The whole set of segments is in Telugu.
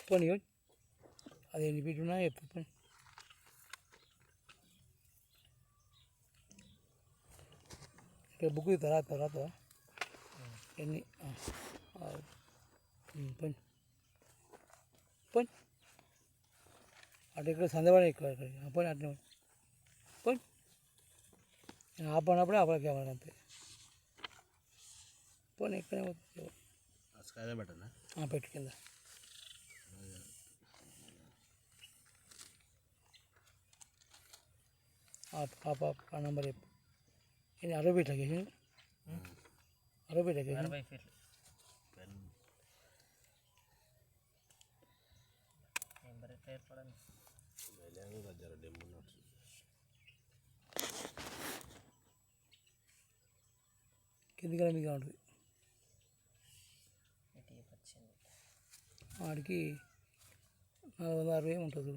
పోనీ అది ఎన్ని ఫీట్ ఉన్నా చెప్పు ఇక్కడ బుక్ తర్వాత ఎన్ని పోనీ పోనీ అటు ఇక్కడ సందేవాడ ఇక్కడ పోనీ అట్నే పోనీ ఆపనప్పుడే ఆపలకి కావాలి అంతే పోనీ ఇక్కడే పెట్టు కింద ఆ నెంబర్ చెప్పు ఇది 60 ఫీట్లకి 60 ఫీట్లకి 60 ఫీట్లు నెంబర్ ఎట్లా ఏర్పడండి కిందికి మీకు ఉంటుంది వాడికి 460 ఉంటుంది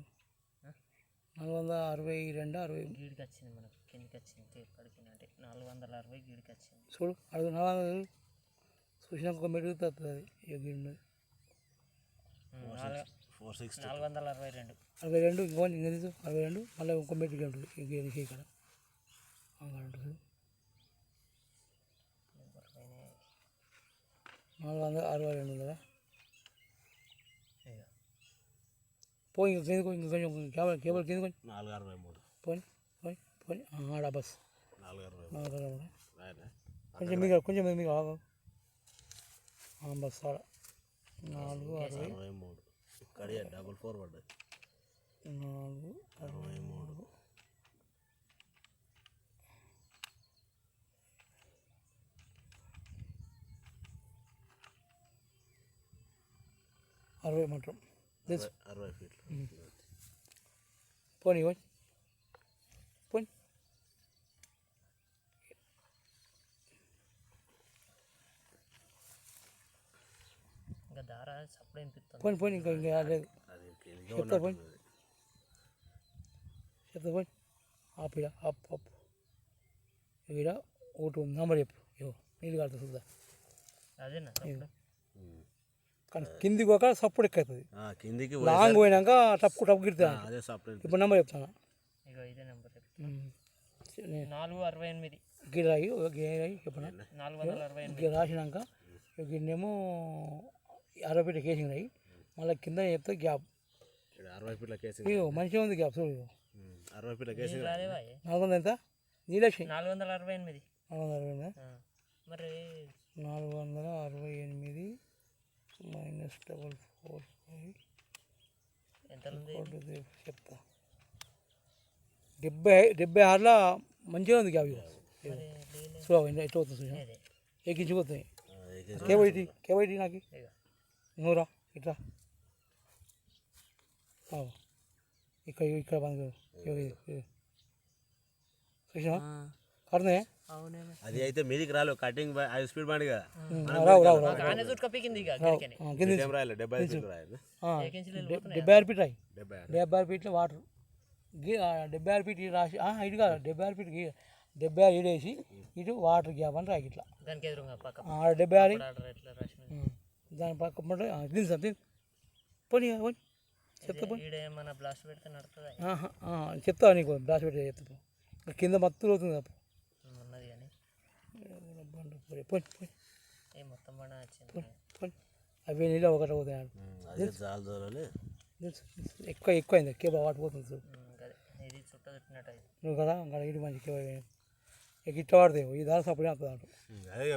462 60 గీడికి వచ్చింది మనకు కిందికి వచ్చింది ఇక్కడికి అంటే 460 గీడికి వచ్చింది చూడు అడుగు 400 చూసినాక ఒక మెరుగు తగ్గుతుంది ఇక గీడి 462 62 ఇంకోటి ఇంకా తీసు 62 మళ్ళీ ఇంకో మెరుగు ఉంటుంది ఇంక ఇక్కడ ఉంటుంది 462 కదా పోయి ఇంక కింద ఇంక కొంచెం కేబుల్ కింద కొంచెం 463 పోయి ఆడ బస్ 463 కొంచెం మీకు బస్ ఆడ 463 ఇక్కడ డబుల్ 4 పడ్డది 463 60 మాత్రం 60 ఫీట్లు పోనీ పోనీ ఇంకా దార సప్పుడు అనిపిస్తుంది పోనీ ఇంకా లేదు చెప్తా పోనీ ఆపిడ అప్ ఈడ ఒకటి నెంబర్ చెప్పు నీళ్ళు కాడుతుంది చూద్దా అదేనా కానీ కిందికి ఒక సప్పుడు ఎక్కుతుంది కిందికి లాంగ్ పోయినాక టప్పు గిడుతుంది అదే సపరేట్ ఇప్పుడు నెంబర్ చెప్తాను ఇగో ఇదే నెంబర్ 468 గిరాయి చెప్పనా 468 రాసినాక గిన్నేమో 60 ఫీట్ల కేసింగ్ రాయి మళ్ళీ కింద చెప్తే గ్యాప్ 60 ఫీట్ల కేసింగ్ మంచిగా ఉంది గ్యాప్ చూడు 60 ఫీట్ల కేసింగ్ 400 ఎంత నీలక్షి 468 మరి 468 -445 ఎంత చెప్తా 76లో మంచిగా ఉంది గ్యాప్ సో ఎట్లా అవుతుంది చూసా ఎక్కించిపోతుంది కేవైటీ నాకు నూరా ఇట్లా ఇక్కడ బంద్ చూసినా కడుతున్నాయి అది అయితే మీదికి రాలేదు కటింగ్ 5 స్పీడ్ బండి కదా రావు 76 ఫీట్ రాయి 76 ఫీట్లో వాటర్ 76 ఫీట్ రాసి ఇటు కాదు 76 ఫీట్ 76 ఇడేసి ఇటు వాటర్ గ్యాప్ అని రాయి ఇట్లా 76 దాని పక్క తిని పోనీ చెప్తా పోనీ చెప్తా నీకు బ్లాస్ట్ పెడితే చెప్తా కింద మత్తు అవుతుంది అవి నీళ్ళు ఒకటి అవుతాయి ఎక్కువ అయింది కేబా వాటి పోతుంది నువ్వు కదా ఇంకా ఇటు మంచి కేబా ఇట్లా వాడుతాయి ఈ దాని సప్పుడు వస్తుంది అంట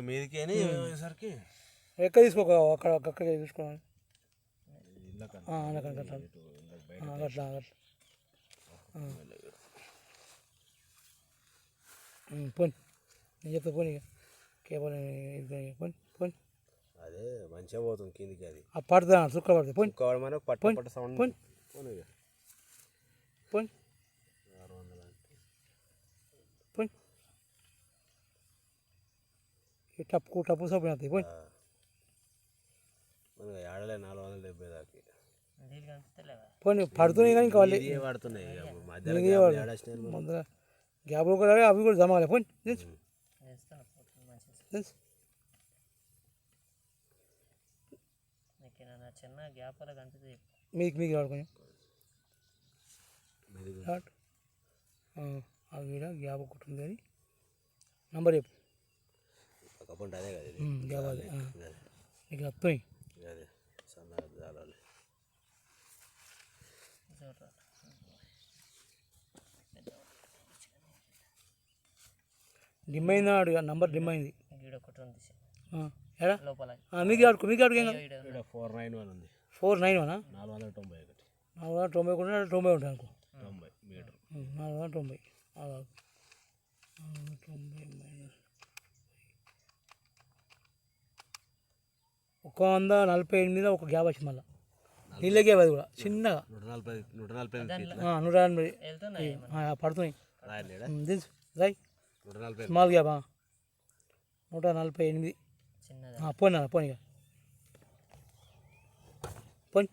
మీదికి ఎక్కడ తీసుకోక అక్కడ చూసుకోవాలి అట్లా పోనీ నేను చెప్తా పోనీ కేబుల్ పోనీ అదే మంచిగా పోతుంది కిందికి అది పడుతుంది చుక్క పడుతుంది పోనీ పట్టు సౌండ్ పోనీ పోనీ పోనీ టప్పు సబ్బు అవుతాయి పోనీ ఆడలే 470 దాకా పోనీ పడుతున్నాయి కానీ ఇంకా వాళ్ళు పడుతున్నాయి ముందర గ్యాప్ కూడా అవి కూడా జమ కాలే పోనీ చిన్న గ్యాప్ అలా కనిపిస్తుంది మీకు రాడు కొంచెం మీదికి రాడు ఆ వీడ గ్యాప్ ఒకటి ఉంది కానీ నంబర్ చెప్పు పక్కపోంటే అదే కదా ఇది. గ్యాప్ అదే అదే నీకు వస్తున్నాయి అదే సన్నగా జాలాలి. డిమ్ అయిందా అడుగు నంబర్ డిమ్ అయింది ఈడ ఒకటి ఉంది ఎడా లోపల మీకు ఆడుకో ఏం కాదు ఇక్కడ 491 ఉంది. 491 491 490 కూడా 90 ఉంటాయి అనుకో 90 మీటర్. 490 490 148 ఒక గ్యాప్ వచ్చింది మళ్ళీ నీళ్ళ గ్యాప్ అది కూడా చిన్నగా 140 180 వెళ్తున్నాయి పడుతున్నాయి రాయలేడా దించు రాయ్ 140 స్మాల్ గ్యాప్ 148 చిన్నది పోనీ అన్న పోనీ పోనీ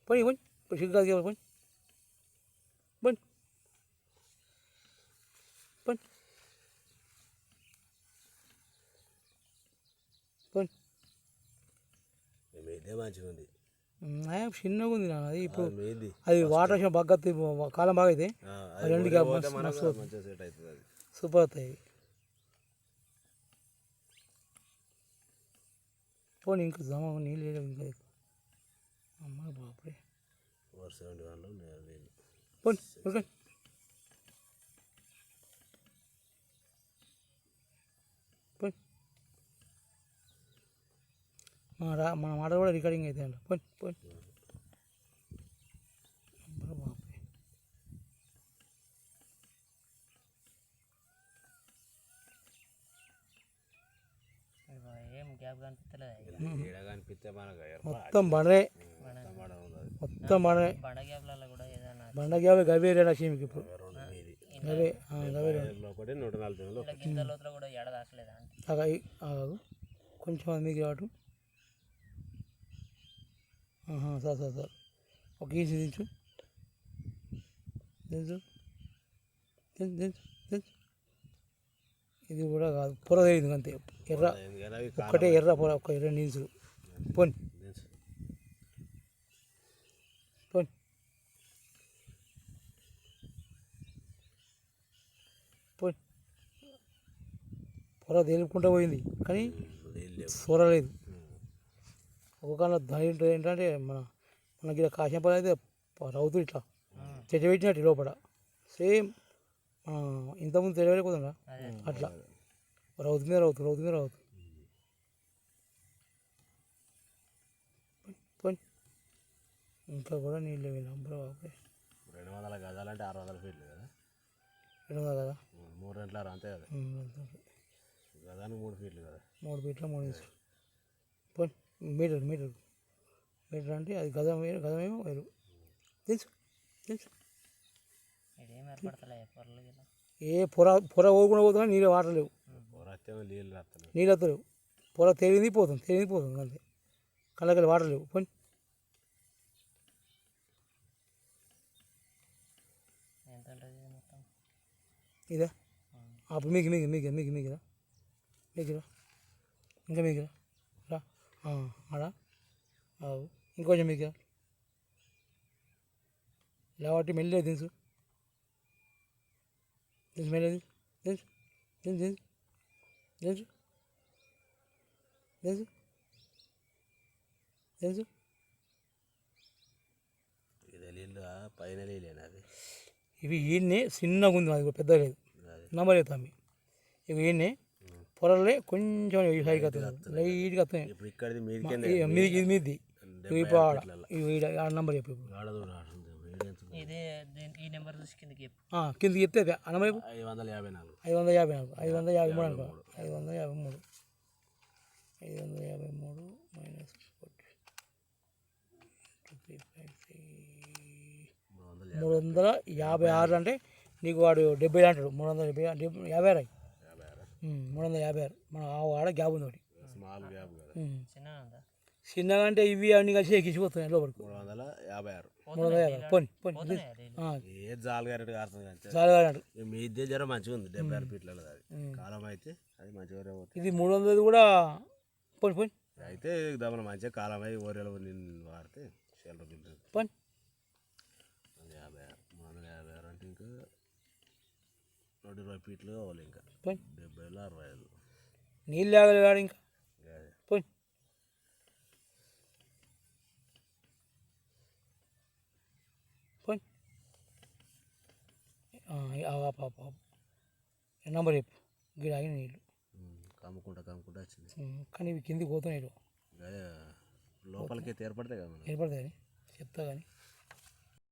పోనీ పోనీ సిగ్గు కాదు పోనీ పోనీ పోనీ పోనీ మీదే మంచిగా ఉంది. చిన్నగా ఉంది నాన్న అది ఇప్పుడు మీది అది వాటర్ వచ్చిన బాగా కాలం బాగా అయితే రెండు గ్యాప్ మంచిగా సెట్ అవుతుంది. అది సూపర్ అవుతాయి పోనీ ఇంకా జమ నీళ్ళు వేయడం ఇంకా అమ్మ బాపురే 471 నీళ్ళు. పోనీ ఓకే పోనీ మన మాట కూడా రికార్డింగ్ అయితే అంట పోనీ పోనీ అమ్మ బాపురే ఏం గ్యాప్ కనిపించలేదు ఈడ కనిపిస్తే మనకు మొత్తం బండనే మొత్తం బండనే బండ గ్యాప్లలో కూడా ఏదైనా బండ గ్యాప్ గవే లక్ష్మికి ఇప్పుడు మీది గవే గవే ఒకటి 140 ఇలా గింజ లోతులో కూడా ఎడ దాకలేదా అంటే ఆగు కొంచెం మీకు రావటం సార్ ఒక ఈజీ దించు దించు దించు దించు దించు ఇది కూడా కాదు పొర తెలియదు అంతే ఎర్ర ఒక్కటే ఎర్ర పొర ఒక్క ఎర్ర నీళ్ళు పోని పోని పోని పొర తేలుకుంటూ పోయింది కానీ చూరలేదు ఒక దాని ఏంటంటే మనకి ఇలా కాసిన పని అయితే రౌతు ఇట్లా చెట్టు పెట్టినట్టు లోపల సేమ్ ఇంతకుముందు తెలియకపోతుందా అట్లా రౌతు మీద రౌతు పోయి ఇంకా కూడా నీళ్ళు నంబర్ 200 గజాలంటే 600 ఫీట్లు కదా. 200 కదా 3 గంటల అంతే కదా. గదానికి 3 ఫీట్లు కదా. 3 ఫీట్ల 3 ఇంచులు పోయి మీటర్ అంటే అది గజమేమో వేరు తెలుసు ఇదేం ఏర్పడతలే పొరలు ఇలా ఏ పొర ఓకుండా పోతున్నా నీళ్ళు వాటర్ లేవు నీళ్ళు వస్తలేవు పొర తేలింది పోతుంది అంతే కళ్ళకి వాటర్ లేవు పోయి ఎంత ఉంటుంది మొత్తం ఇదా అప్పుడు మీకు రా ఇంకా మీకు రా ఆడా ఇంకొంచెం మీకు లేవట్టి మెల్లి దించు మెల్లి దించు పైన అది ఇవి ఈయన్నే చిన్నగా ఉంది అది పెద్దగా లేదు నమ్మలేదు తమ్మి ఇవి ఈయన్నే పొరలే కొంచెం సైడ్కి వస్తుంది లైట్గా వస్తాయి మీది ఇప్పుడు ఆడ నెంబర్ చెప్పు ఇదే ఈ నెంబర్ చూసి కిందకి చెప్పు కిందకి చెప్తే ఆ నెంబర్ 554 553 అనుకో 553 మైనస్ 356 అంటే నీకు వాడు 70 అంటాడు 356 356 మన ఆడ గ్యాప్ ఉంది ఒకటి చిన్నగా అంటే ఇవి అన్ని కలిసి ఎక్కించిపోతున్నాయి లోపలికి 356 జాలగారు మీదే జ్వరం మంచిగా ఉంది 76 ఫీట్లలో అది కాలం అయితే అది మంచిగా ఇది 300 కూడా పోని అయితే మన మంచిగా కాలం అయ్యి ఓరేలో వాడితే షెల్టర్ బిల్లు పని 50 అంటే ఇంకా 120 ఫీట్లు కావాలి ఇంకా పని 70లో 65 నీళ్ళు లేగలి వాడు ఇంకా అదే పోయి పోయి నెంబర్ చెప్పు గిడ ఆగిన నీళ్ళు కమ్ముకుంటా వచ్చింది కానీ ఇవి కిందికి పోతున్నాయి అదే లోపలికి ఏర్పడతాయి కదా ఏర్పడతాయి కానీ చెప్తా కానీ